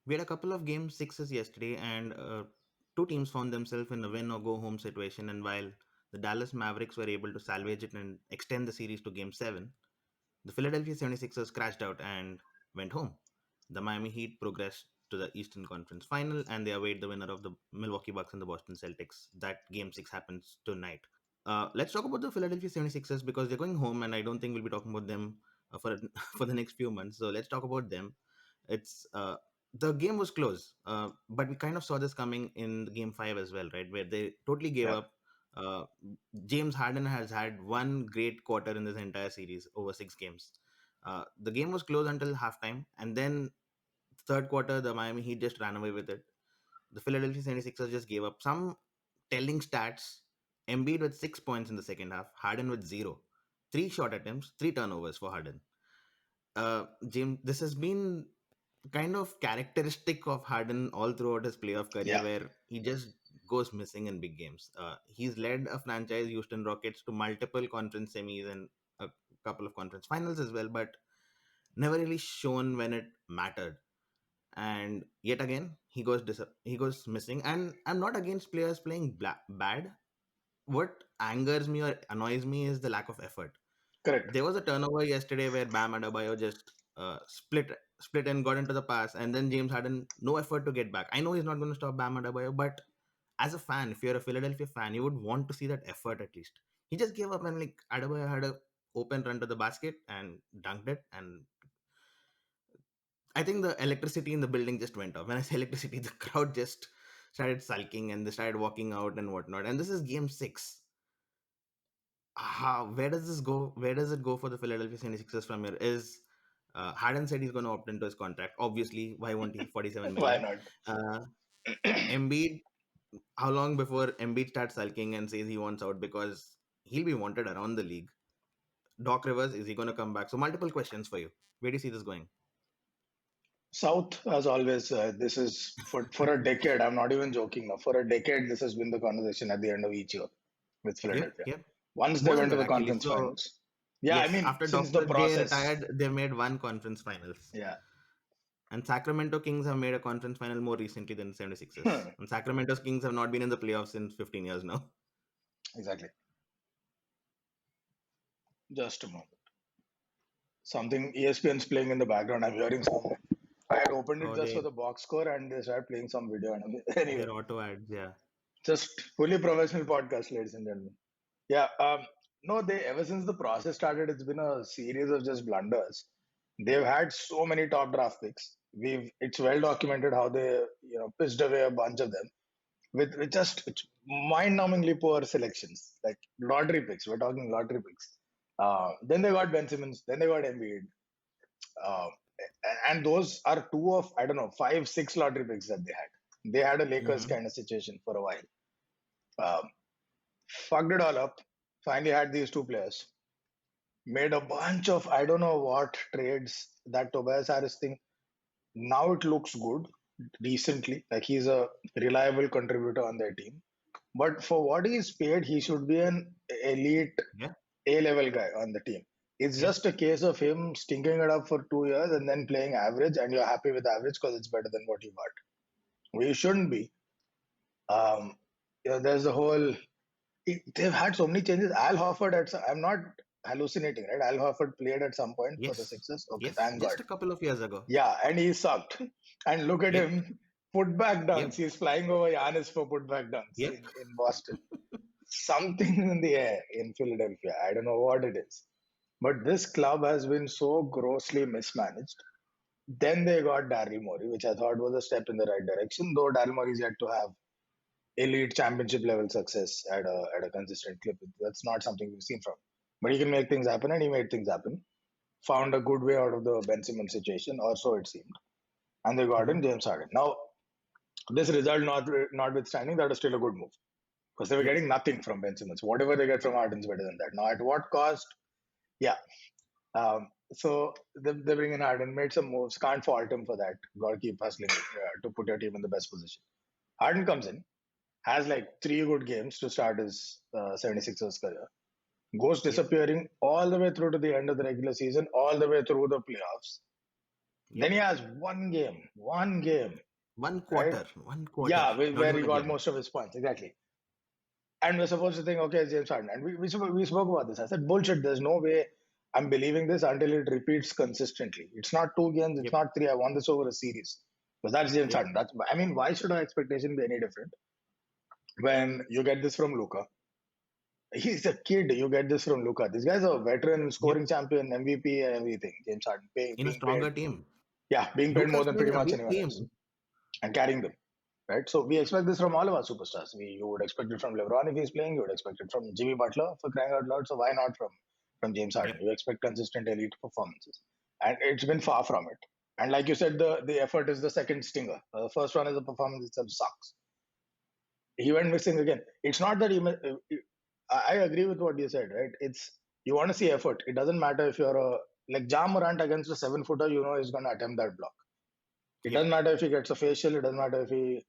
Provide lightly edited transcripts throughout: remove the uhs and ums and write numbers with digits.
We had a couple of game sixes yesterday, and two teams found themselves in a win or go home situation. And while the Dallas Mavericks were able to salvage it and extend the series to game seven, the Philadelphia 76ers crashed out and went home. The Miami Heat progressed to the Eastern Conference Final, and they await the winner of the Milwaukee Bucks and the Boston Celtics. That game six happens tonight. Let's talk about the Philadelphia 76ers because they're going home, and I don't think we'll be talking about them for for the next few months. So let's talk about them. It's The game was close, but we kind of saw this coming in game five as well, right? Where they totally gave Yeah, up. Uh, James Harden has had one great quarter in this entire series over six games. The game was close until halftime, and then third quarter, the Miami Heat just ran away with it. The Philadelphia 76ers just gave up some telling stats. Embiid with 6 points in the second half, Harden with zero. Three shot attempts, three turnovers for Harden. James, this has been kind of characteristic of Harden all throughout his playoff career, yeah, where he just goes missing in big games. He's led a franchise, Houston Rockets, to multiple conference semis and a couple of conference finals as well, but never really shown when it mattered. And yet again, he goes missing. And I'm not against players playing bad. What angers me or annoys me is the lack of effort. correct. There was a turnover yesterday where Bam Adebayo just split and got into the pass, and then James Harden no effort to get back. I know he's not going to stop Bam Adebayo, but as a fan, if you're a Philadelphia fan, you would want to see that effort at least. He just gave up, and like Adebayo had a open run to the basket and dunked it, and I think the electricity in the building just went off. When I say electricity, the crowd just started sulking and they started walking out and whatnot. And this is game six. Where does this go? Where does it go for the Philadelphia 76ers from here? Is Harden said he's going to opt into his contract. Obviously, why won't he? 47 Why million. not? Uh, Embiid, how long before Embiid starts sulking and says he wants out because he'll be wanted around the league? Doc Rivers, is he going to come back? So, multiple questions for you. Where do you see this going? South, as always, this is for a decade. I'm not even joking now. For a decade, this has been the conversation at the end of each year with Yep, Philadelphia. yep. Once they More than went to that, the actually. conference So, finals. Yeah, I yes, mean, after since the Dr. J process. retired, they made one conference finals. Yeah. And Sacramento Kings have made a conference final more recently than the 76ers. Hmm, And Sacramento Kings have not been in the playoffs since 15 years now. exactly. Just a moment. Something ESPN's playing in the background. I'm hearing something. I had opened it Oh, just for the box score and they started playing some video. And anyway, their auto ads, yeah. just fully professional podcast, ladies and gentlemen. Yeah. No, they ever since the process started, it's been a series of just blunders. They've had so many top draft picks. It's well documented how they pissed away a bunch of them with just mind-numbingly poor selections, like lottery picks. We're talking lottery picks. Then they got Ben Simmons. Then they got Embiid. Uh, and those are two of I don't know 5, 6 lottery picks that they had. They had a Lakers Hmm. kind of situation for a while. Um, Fucked it all up. Finally had these two players. Made a bunch of I don't know what trades. That Tobias Harris thing. Now it looks good. Recently, like he's a reliable contributor on their team. But for what he's paid, he should be an elite Yeah, A level guy on the team. It's yeah. just a case of him stinking it up for 2 years and then playing average, and you're happy with average because it's better than what you got. We shouldn't be. There's the whole. They've had so many changes. Al Horford, I'm not hallucinating, right? Al Horford played at some point for the Yes, Sixers. Okay, yes. thank God. Just a couple of years ago. Yeah, and he sucked. And look at Yep, him, put back dunks. yep, He's flying over Giannis for put back dunks yep. in Boston. Something in the air in Philadelphia. I don't know what it is. But this club has been so grossly mismanaged. Then they got Daryl Morey, which I thought was a step in the right direction, though Daryl Morey's yet to have elite championship level success at a consistent clip. That's not something we've seen from him. But he can make things happen, and he made things happen. Found a good way out of the Ben Simmons situation, or so it seemed. And they got in Hmm. James Harden. Now, this result notwithstanding, that was still a good move because they were Yep. getting nothing from Ben Simmons. Whatever they get from Harden's better than that. Now, at what cost? Yeah. So they bring in Harden, made some moves. Can't fault him for that. Got to keep hustling to put your team in the best position. Harden comes in, has like 3 good games to start his 76ers career. Goes Yep. disappearing all the way through to the end of the regular season, all the way through the playoffs. Then he Yep. has one game, right? One quarter, Yeah, not where even he a got game. most of his points, exactly. And we're supposed to think, okay, it's James Harden. And we spoke about this. I said, bullshit, there's no way I'm believing this until it repeats consistently. It's not 2 games, it's Yep. not three. I won this over a series. Because that's James Yep. Harden. I mean, why should our expectation be any different when you get this from Luka? He's a kid. You get this from Luka. This guy's a veteran, Yep. scoring champion, MVP, and everything. James Harden In a being paid, stronger team. yeah, being paid more Luka's than playing pretty in a much weak anyone else team. and carrying them. Right? So we expect this from all of our superstars. You would expect it from LeBron if he's playing. You would expect it from Jimmy Butler for crying out loud. So why not from James Harden? Yep. You expect consistent elite performances, and it's been far from it. And like you said, the effort is the second stinger. The first one is the performance itself sucks. He went missing again. It's not that I agree with what you said, right? It's you want to see effort. It doesn't matter if you're a like Ja Morant against a 7 footer. You know he's going to attempt that block. It Yep. doesn't matter if he gets a facial. It doesn't matter if he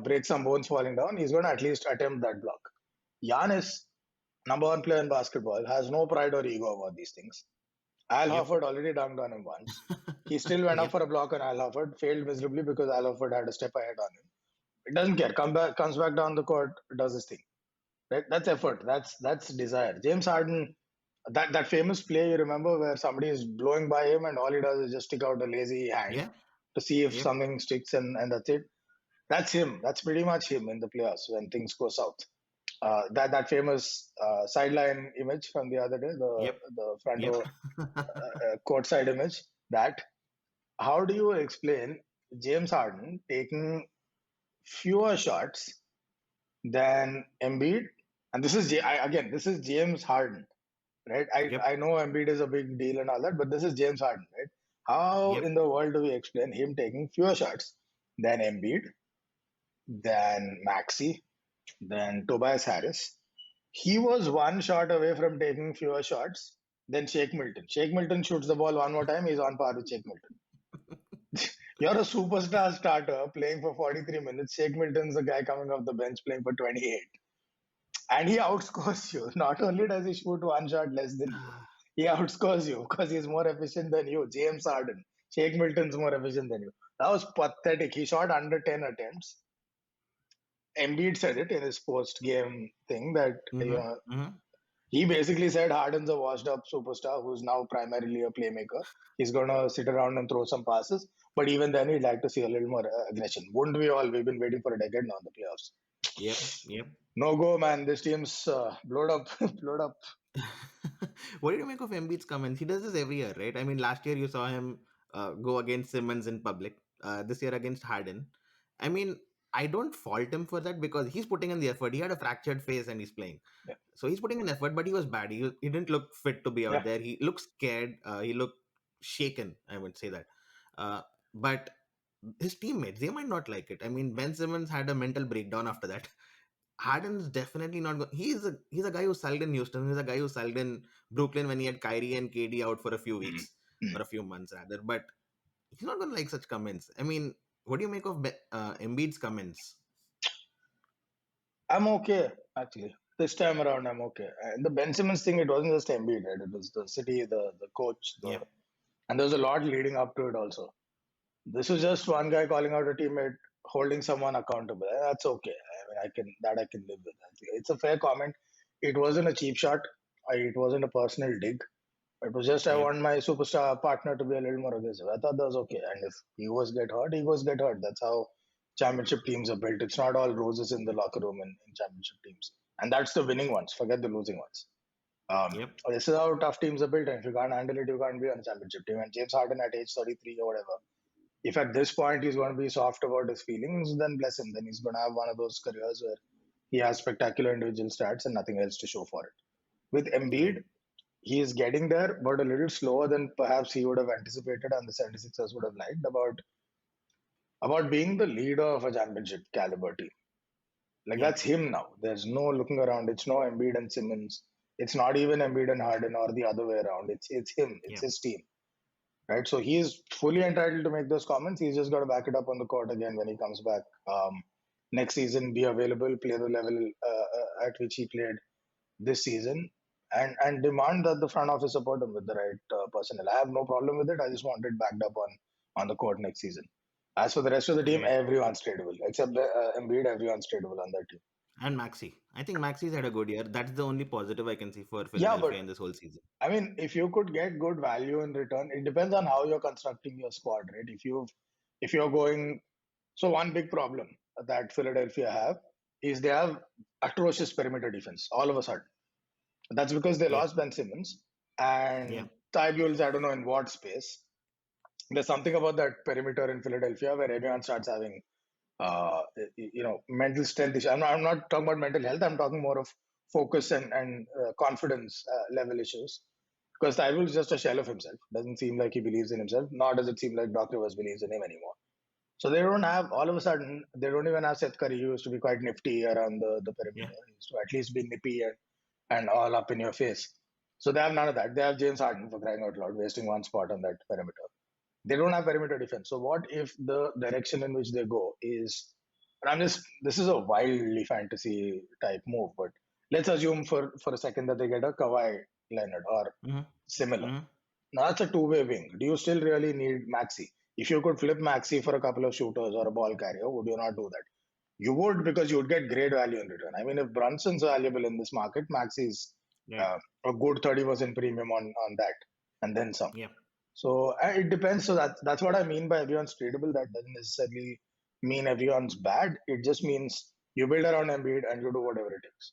breaks some bones falling down. He's going to at least attempt that block. Giannis, number one player in basketball, has no pride or ego about these things. Al Yep. Horford already dunked on him once. He still went up Yep. for a block on Al Horford, failed miserably because Al Horford had a step ahead on him. It doesn't care. Comes back down the court, does his thing. Right? That's effort. That's desire. James Harden, that famous play you remember where somebody is blowing by him and all he does is just stick out a lazy hand Yeah. to see if Yep. something sticks and that's it. That's him. That's pretty much him in the playoffs when things go south. That famous sideline image from the other day, Yep. the front Yep. row courtside image. That how do you explain James Harden taking fewer shots than Embiid? And this is again, this is James Harden, right? Yep. I know Embiid is a big deal and all that, but this is James Harden, right? How Yep. in the world do we explain him taking fewer shots than Embiid, than Maxi, than Tobias Harris? He was one shot away from taking fewer shots than Shake Milton. Shake Milton shoots the ball one more time, he's on par with Shake Milton. You're a superstar starter playing for 43 minutes. Shake Milton's the guy coming off the bench playing for 28. And he outscores you. Not only does he shoot one shot less than you, he outscores you because he's more efficient than you. James Harden. Shake Milton's more efficient than you. That was pathetic. He shot under 10 attempts. Embiid said it in his post game thing that, Mm-hmm. Mm-hmm. he basically said Harden's a washed up superstar who's now primarily a playmaker. He's going to sit around and throw some passes. But even then, he'd like to see a little more aggression. Wouldn't we all? We've been waiting for a decade now in the playoffs. Yep. Yep. No go, man. This team's blowed up. Blowed up. What do you make of Embiid's comments? He does this every year, right? I mean, last year you saw him go against Simmons in public. This year against Harden. I mean, I don't fault him for that because he's putting in the effort. He had a fractured face and he's playing, Yeah. so he's putting in effort. But he was bad. He didn't look fit to be out Yeah. there. He looked scared. He looked shaken. I would say that. But his teammates, they might not like it. I mean, Ben Simmons had a mental breakdown after that. Harden's definitely not going. He's a guy who sulled in Houston. He's a guy who sulled in Brooklyn when he had Kyrie and KD out for a few Mm. weeks Mm. or a few months rather. But he's not going to like such comments. I mean, what do you make of Embiid's comments? I'm okay, actually. This time around, I'm okay. And the Ben Simmons thing, it wasn't just Embiid, right? It was the city, the coach, Yep. and there was a lot leading up to it also. This was just one guy calling out a teammate, holding someone accountable. That's okay. I mean, I can live with that. It's a fair comment. It wasn't a cheap shot. It wasn't a personal dig. It was just I Yep. want my superstar partner to be a little more aggressive. I thought that was okay. And if egos get hurt, egos get hurt. That's how championship teams are built. It's not all roses in the locker room in championship teams. And that's the winning ones. Forget the losing ones. Yep. This is how tough teams are built. And if you can't handle it, you can't be on a championship team. And James Harden at age 33 or whatever, if at this point he's going to be soft about his feelings, then bless him. Then he's going to have one of those careers where he has spectacular individual stats and nothing else to show for it. With Right. Embiid, he is getting there, but a little slower than perhaps he would have anticipated and the 76ers would have liked about being the leader of a championship caliber team. Like Yep. that's him now. There's no looking around. It's no Embiid and Simmons. It's not even Embiid and Harden or the other way around. It's him. It's Yep. his team. Right? So he's fully entitled to make those comments. He's just got to back it up on the court again when he comes back next season. Be available, play the level at which he played this season, and demand that the front office support him with the right personnel. I have no problem with it. I just want it backed up on the court next season. As for the rest of the team, Right. everyone's tradable except Embiid. Everyone's tradable on that team. And Maxi. I think Maxi's had a good year. That's the only positive I can see for Yeah, Philadelphia but in this whole season. I mean, if you could get good value in return, it depends on how you're constructing your squad, right? If you're going, so one big problem that Philadelphia have is they have atrocious perimeter defense all of a sudden. That's because they Yep. lost Ben Simmons Yeah. and Tybules, I don't know in what space. There's something about that perimeter in Philadelphia where everyone starts having, mental strength issues. I'm not talking about mental health. I'm talking more of focus and confidence level issues. Because Tybules is just a shell of himself. Doesn't seem like he believes in himself. Nor does it seem like Doc Rivers believes in him anymore. So they don't have, all of a sudden, they don't even have Seth Curry, who used to be quite nifty around the Yeah. perimeter. He used to at least be nippy and all up in your face. So they have none of that. They have James Harden, for crying out loud, wasting one spot on that perimeter. They don't have perimeter defense. So what if the direction in which they go is, and this is a wildly fantasy type move, but let's assume for a second that they get a Kawhi Leonard or Mm-hmm. similar. Mm-hmm. Now that's a two-way wing. Do you still really need Maxi? If you could flip Maxi for a couple of shooters or a ball carrier, would you not do that? You would, because you would get great value in return. I mean, if Brunson's valuable in this market, Maxi is Right. uh, a good 30% premium on that, and then some. Yeah. So it depends. So that's what I mean by everyone's tradable. That doesn't necessarily mean everyone's bad. It just means you build around Embiid and you do whatever it takes.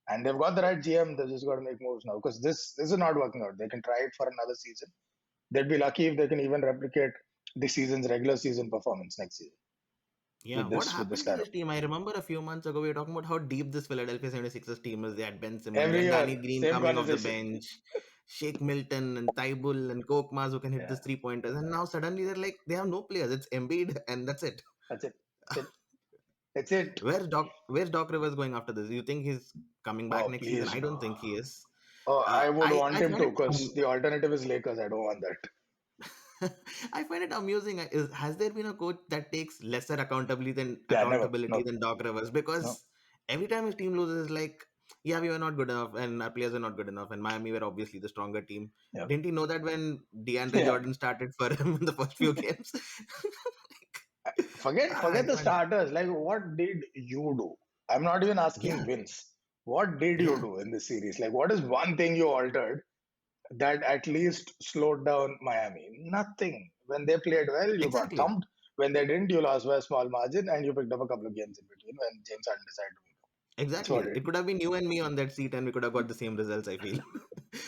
And they've got the right GM. They just got to make moves now because this is not working out. They can try it for another season. They'd be lucky if they can even replicate this season's regular season performance next season Yeah. What with this happened to lineup. this team? I remember a few months ago we were talking about how deep this Philadelphia 76ers team is. They had Ben Simmons, they Every had Danny year, Green same coming off the conversation. bench, Shake Milton and Tybull and Kokmaz who can hit Yeah, this 3 pointers. And now suddenly they're like they have no players. It's Embiid and that's it. that's it. That's it. That's it. Where's Doc Rivers going after this? You think he's coming back Oh, next season? please I don't no. think he is. Oh, Uh, I would I want I him find to it because the alternative is Lakers. I don't want that. I find it amusing. Has there been a coach that takes lesser Yeah, never. accountability No, than Doc Rivers? no. Because every time his team loses, it's like, yeah, we were not good enough, and our players were not good enough, and Miami were obviously the stronger team. Yeah, Didn't he know that when DeAndre yeah. Jordan started for him in the first few games? Forget I the find, starters. Like, what did you do? I'm not even asking yeah, Vince. What did you yeah, do in this series? Like, what is one thing you altered that at least slowed down Miami? Nothing. When they played well, you got exactly. thumped. When they didn't, you lost by a small margin, and you picked up a couple of games in between when James Harden decided to wake up. That's what Exactly. it It could have been you and me on that seat, and we could have got the same results, I feel.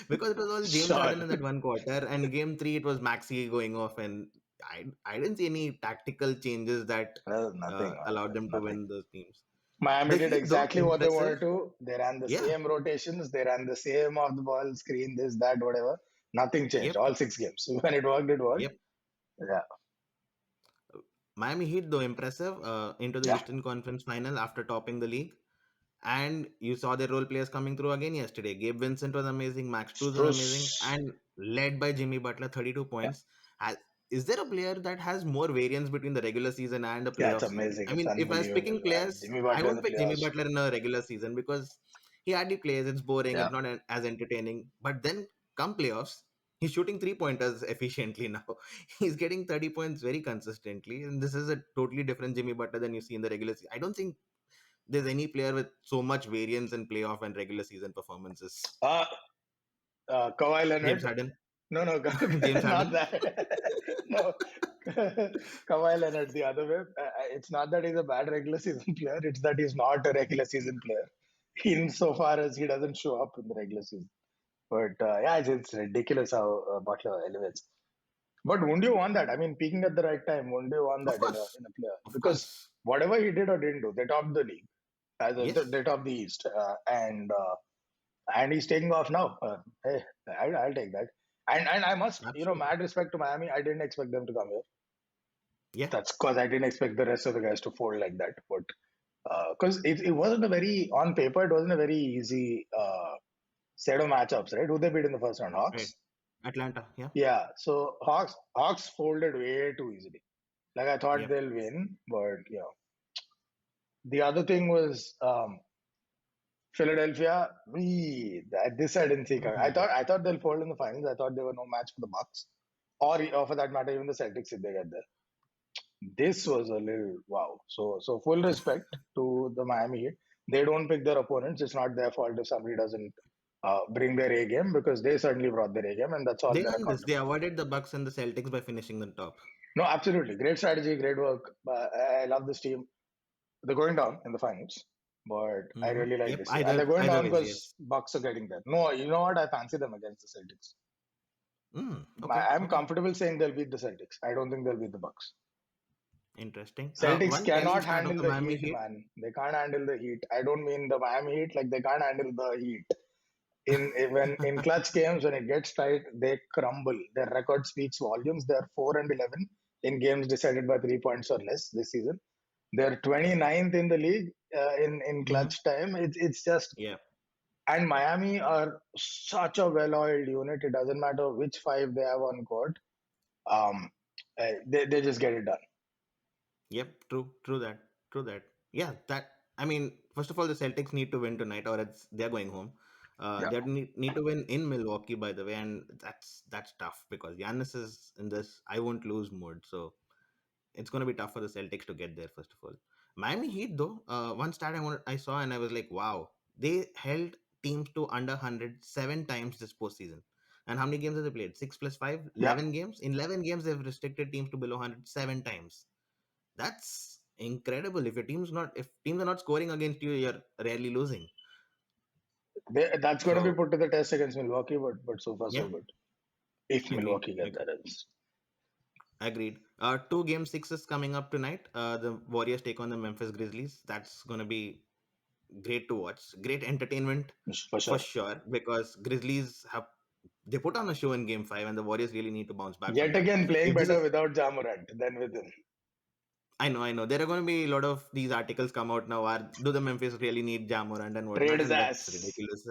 Because it was all is. James Sure. Harden in that one quarter, and game three, it was Maxi going off, and I didn't see any tactical changes that Nothing, man. allowed There's them to nothing. win those teams. Miami The did Heat, though, exactly what they impressive. wanted to. They ran the Yeah. same rotations. They ran the same off the ball screen, this, that, whatever. Nothing changed. Yep. All 6 games. When it worked, it worked. Yep. Yeah. Miami Heat, though, impressive into the Yeah. Eastern Conference final after topping the league. And you saw their role players coming through again yesterday. Gabe Vincent was amazing. Max Struz was amazing. Struz. And led by Jimmy Butler, 32 Yeah. points. Is there a player that has more variance between the regular season and the Yeah, it's playoff season? amazing. I It's mean, if I was unbelievable, picking man. players, Jimmy I Butler in the won't pick Jimmy playoffs. Butler in a regular season because he hardly plays. It's boring. Yeah. It's not as entertaining. But then come playoffs, he's shooting 3 pointers efficiently now. He's getting 30 points very consistently. And this is a totally different Jimmy Butler than you see in the regular season. I don't think there's any player with so much variance in playoff and regular season performances. Uh, Kawhi James Leonard. Harden, No, no, James not Harden. that. No. Kawhi Leonard the other way. It's not that he's a bad regular season player. It's that he's not a regular season player insofar as he doesn't show up in the regular season. But yeah, it's ridiculous how Butler elevates. But wouldn't you want that? I mean, peaking at the right time, wouldn't you want Of that course, in a player? of Because course. whatever he did or didn't do, they topped the league, Yes, they topped the East, and he's taking off now. Hey, I'll take that. And I must, absolutely. mad respect to Miami. I didn't expect them to come here. Yeah, That's because I didn't expect the rest of the guys to fold like that. But because it wasn't a very on paper, it wasn't a very easy set of matchups, right? Who they beat in the first round? right. Hawks. Atlanta. Yeah, Yeah, so Hawks folded way too easily. Like I thought yeah, they'll win, but the other thing was Philadelphia, this I didn't see. I Mhm. thought they'll fold in the finals. I thought they were no match for the Bucks, or for that matter, even the Celtics if they get there. This was a little wow. So full respect to the Miami Heat. They don't pick their opponents. It's not their fault if somebody doesn't bring their A game because they certainly brought their A game, and that's all They they're done this. They accountable for. avoided the Bucks and the Celtics by finishing the top. No, absolutely great strategy, great work. I love this team. They're going down in the finals, but I really like Yep. this team, and they're going Either down ways, because yes. Bucks are getting there. No, you know what? I fancy them against the Celtics. Okay. I'm Okay. comfortable saying they'll beat the Celtics. I don't think they'll beat the Bucks. Interesting. Celtics One telling cannot stat of handle the the Miami heat, Heat. man. They can't handle the heat. I don't mean the Miami Heat, like they can't handle the heat. When in clutch games, when it gets tight, they crumble. Their record speaks volumes. They're 4-11 in games decided by 3 points or less this season. They're 29th in the league in Mhm. clutch time. It's just Yeah. and Miami are such a well-oiled unit. It doesn't matter which five they have on court. Um, they just get it done. Yep. True. True that. True that. Yeah. That. I mean, first of all, the Celtics need to win tonight, or they're going home. Yeah, They need to win in Milwaukee, by the way, and that's tough because Giannis is in this I won't lose mode. So it's going to be tough for the Celtics to get there. First of all, Miami Heat though, one stat I saw and I was like, wow, they held teams to under 100 7 times this postseason. And how many games have they played? 6 plus 5, yeah. 11 games. In 11 games, they've restricted teams to below 100 7 times. That's incredible. If teams are not scoring against you, you're rarely losing. That's going to be So put to the test against Milwaukee, but so far so yeah, good. If agreed. Milwaukee get Agreed. that else. Agreed. Two game sixes coming up tonight. The Warriors take on the Memphis Grizzlies. That's gonna be great to watch. Great entertainment For for sure. sure because Grizzlies have they put on a show in Game Five, and the Warriors really need to bounce back from Yet that. again, playing If this better is, without Jamorant than with him. I know, there are going to be a lot of these articles come out now. Do the Memphis really need Jamorant and Trade whatnot? his And that's ass. ridiculous.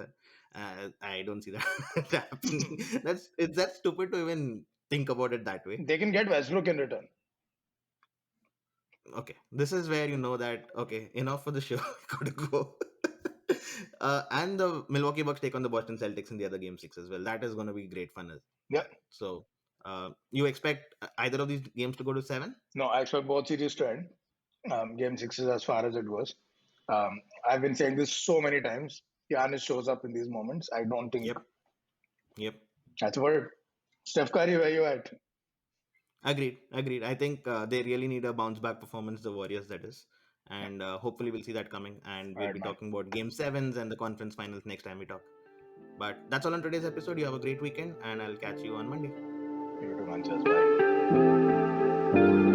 I don't see that happening. That's stupid to even think about it that way. They can get Westbrook in return. Okay, this is where you know that okay, enough for the show. Gotta go. And the Milwaukee Bucks take on the Boston Celtics in the other game six as well. That is going to be great fun as Yeah. well. So, you expect either of these games to go to seven? No, I expect both series to end. Game six is as far as it goes. I've been saying this so many times. Giannis shows up in these moments. I don't think Yep, yep. that's a word. Steph Curry, where you at? Agreed, agreed. I think they really need a bounce back performance, the Warriors, that is. Yeah. And hopefully we'll see that coming. And All we'll right, be man. talking about game sevens and the conference finals next time we talk. But that's all on today's episode. You have a great weekend, and I'll catch you on Monday. You too, man. Cheers. Bye.